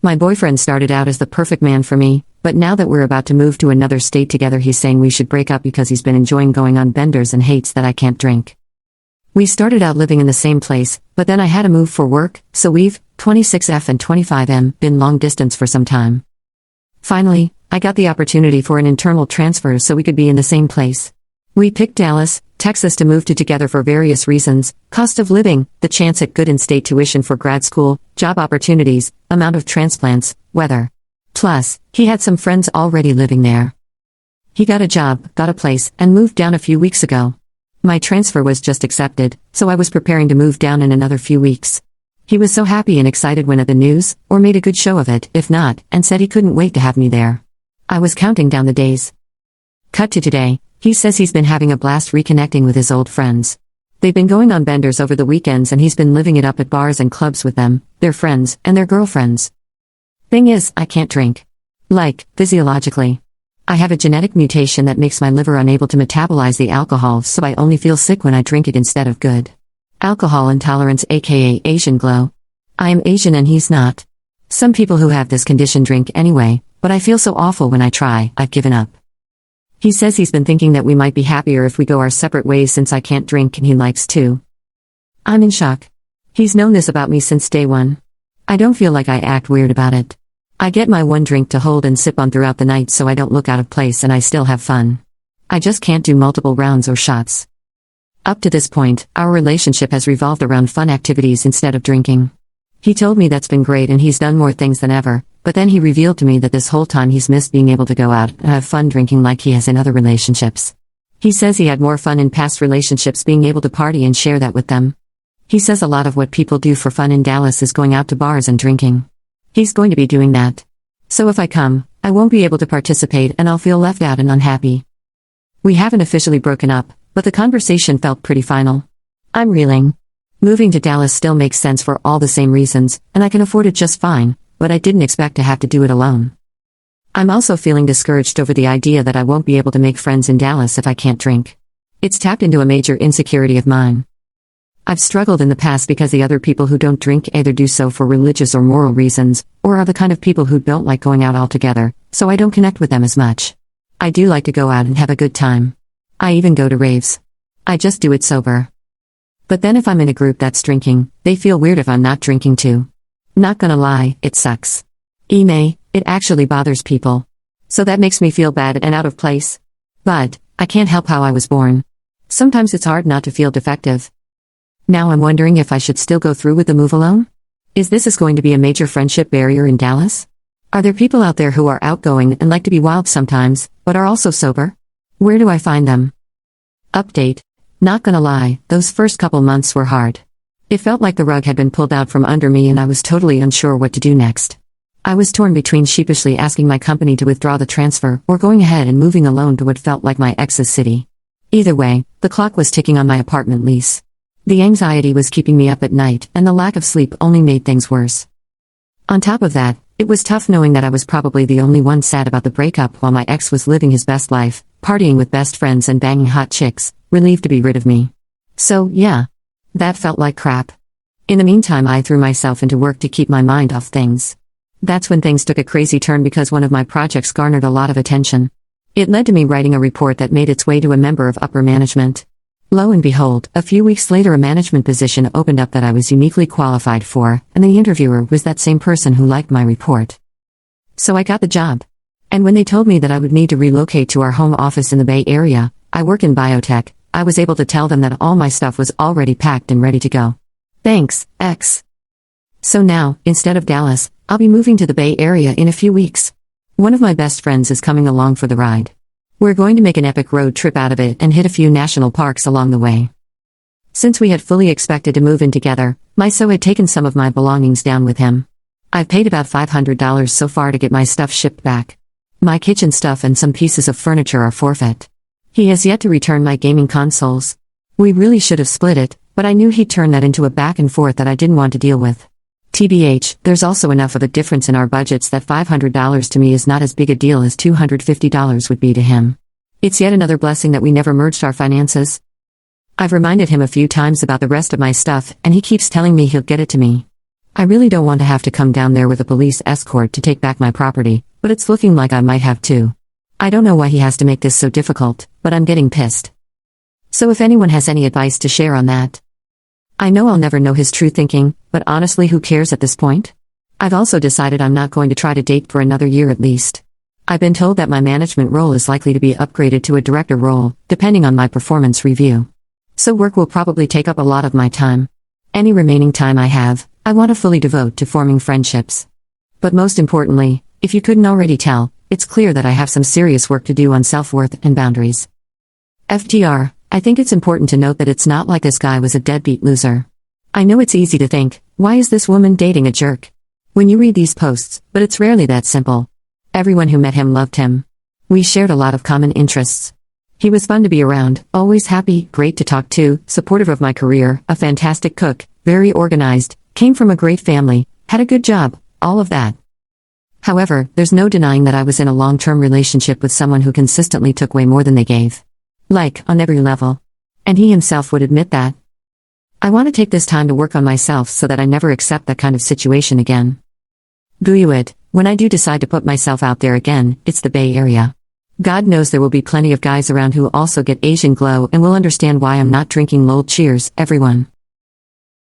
My boyfriend started out as the perfect man for me, but now that we're about to move to another state together, he's saying we should break up because he's been enjoying going on benders and hates that I can't drink. We started out living in the same place, but then I had to move for work, so we've, 26F and 25M, been long distance for some time. Finally, I got the opportunity for an internal transfer so we could be in the same place. We picked Dallas, Texas to move to together for various reasons: cost of living, the chance at good in-state tuition for grad school, job opportunities, amount of transplants, weather. Plus, he had some friends already living there. He got a job, got a place, and moved down a few weeks ago. My transfer was just accepted, so I was preparing to move down in another few weeks. He was so happy and excited when at the news, or made a good show of it, if not, and said he couldn't wait to have me there. I was counting down the days. Cut to today. He says he's been having a blast reconnecting with his old friends. They've been going on benders over the weekends and he's been living it up at bars and clubs with them, their friends, and their girlfriends. Thing is, I can't drink. Like, physiologically. I have a genetic mutation that makes my liver unable to metabolize the alcohol, so I only feel sick when I drink it instead of good. Alcohol intolerance, aka Asian glow. I am Asian and he's not. Some people who have this condition drink anyway, but I feel so awful when I try, I've given up. He says he's been thinking that we might be happier if we go our separate ways since I can't drink and he likes to. I'm in shock. He's known this about me since day one. I don't feel like I act weird about it. I get my one drink to hold and sip on throughout the night so I don't look out of place and I still have fun. I just can't do multiple rounds or shots. Up to this point, our relationship has revolved around fun activities instead of drinking. He told me that's been great and he's done more things than ever, but then he revealed to me that this whole time he's missed being able to go out and have fun drinking like he has in other relationships. He says he had more fun in past relationships being able to party and share that with them. He says a lot of what people do for fun in Dallas is going out to bars and drinking. He's going to be doing that. So if I come, I won't be able to participate and I'll feel left out and unhappy. We haven't officially broken up, but the conversation felt pretty final. I'm reeling. Moving to Dallas still makes sense for all the same reasons, and I can afford it just fine, but I didn't expect to have to do it alone. I'm also feeling discouraged over the idea that I won't be able to make friends in Dallas if I can't drink. It's tapped into a major insecurity of mine. I've struggled in the past because the other people who don't drink either do so for religious or moral reasons, or are the kind of people who don't like going out altogether, so I don't connect with them as much. I do like to go out and have a good time. I even go to raves. I just do it sober. But then if I'm in a group that's drinking, they feel weird if I'm not drinking too. Not gonna lie, it sucks. It actually bothers people. So that makes me feel bad and out of place. But, I can't help how I was born. Sometimes it's hard not to feel defective. Now I'm wondering if I should still go through with the move alone? Is this going to be a major friendship barrier in Dallas? Are there people out there who are outgoing and like to be wild sometimes, but are also sober? Where do I find them? Update. Not gonna lie, those first couple months were hard. It felt like the rug had been pulled out from under me and I was totally unsure what to do next. I was torn between sheepishly asking my company to withdraw the transfer or going ahead and moving alone to what felt like my ex's city. Either way, the clock was ticking on my apartment lease. The anxiety was keeping me up at night and the lack of sleep only made things worse. On top of that, it was tough knowing that I was probably the only one sad about the breakup while my ex was living his best life, partying with best friends and banging hot chicks, relieved to be rid of me. So, yeah. That felt like crap. In the meantime, I threw myself into work to keep my mind off things. That's when things took a crazy turn because one of my projects garnered a lot of attention. It led to me writing a report that made its way to a member of upper management. Lo and behold, a few weeks later a management position opened up that I was uniquely qualified for, and the interviewer was that same person who liked my report. So I got the job. And when they told me that I would need to relocate to our home office in the Bay Area, I work in biotech, I was able to tell them that all my stuff was already packed and ready to go. Thanks, X. So now, instead of Dallas, I'll be moving to the Bay Area in a few weeks. One of my best friends is coming along for the ride. We're going to make an epic road trip out of it and hit a few national parks along the way. Since we had fully expected to move in together, my so had taken some of my belongings down with him. I've paid about $500 so far to get my stuff shipped back. My kitchen stuff and some pieces of furniture are forfeit. He has yet to return my gaming consoles. We really should have split it, but I knew he'd turn that into a back and forth that I didn't want to deal with. TBH, there's also enough of a difference in our budgets that $500 to me is not as big a deal as $250 would be to him. It's yet another blessing that we never merged our finances. I've reminded him a few times about the rest of my stuff, and he keeps telling me he'll get it to me. I really don't want to have to come down there with a police escort to take back my property, but it's looking like I might have to. I don't know why he has to make this so difficult, but I'm getting pissed. So if anyone has any advice to share on that. I know I'll never know his true thinking, but honestly, who cares at this point? I've also decided I'm not going to try to date for another year at least. I've been told that my management role is likely to be upgraded to a director role, depending on my performance review. So work will probably take up a lot of my time. Any remaining time I have, I want to fully devote to forming friendships. But most importantly, if you couldn't already tell, it's clear that I have some serious work to do on self-worth and boundaries. FTR, I think it's important to note that it's not like this guy was a deadbeat loser. I know it's easy to think, why is this woman dating a jerk? When you read these posts, but it's rarely that simple. Everyone who met him loved him. We shared a lot of common interests. He was fun to be around, always happy, great to talk to, supportive of my career, a fantastic cook, very organized, came from a great family, had a good job, all of that. However, there's no denying that I was in a long-term relationship with someone who consistently took way more than they gave. Like, on every level. And he himself would admit that. I want to take this time to work on myself so that I never accept that kind of situation again. Buiuit, when I do decide to put myself out there again, it's the Bay Area. God knows there will be plenty of guys around who also get Asian glow and will understand why I'm not drinking lol. Cheers, everyone.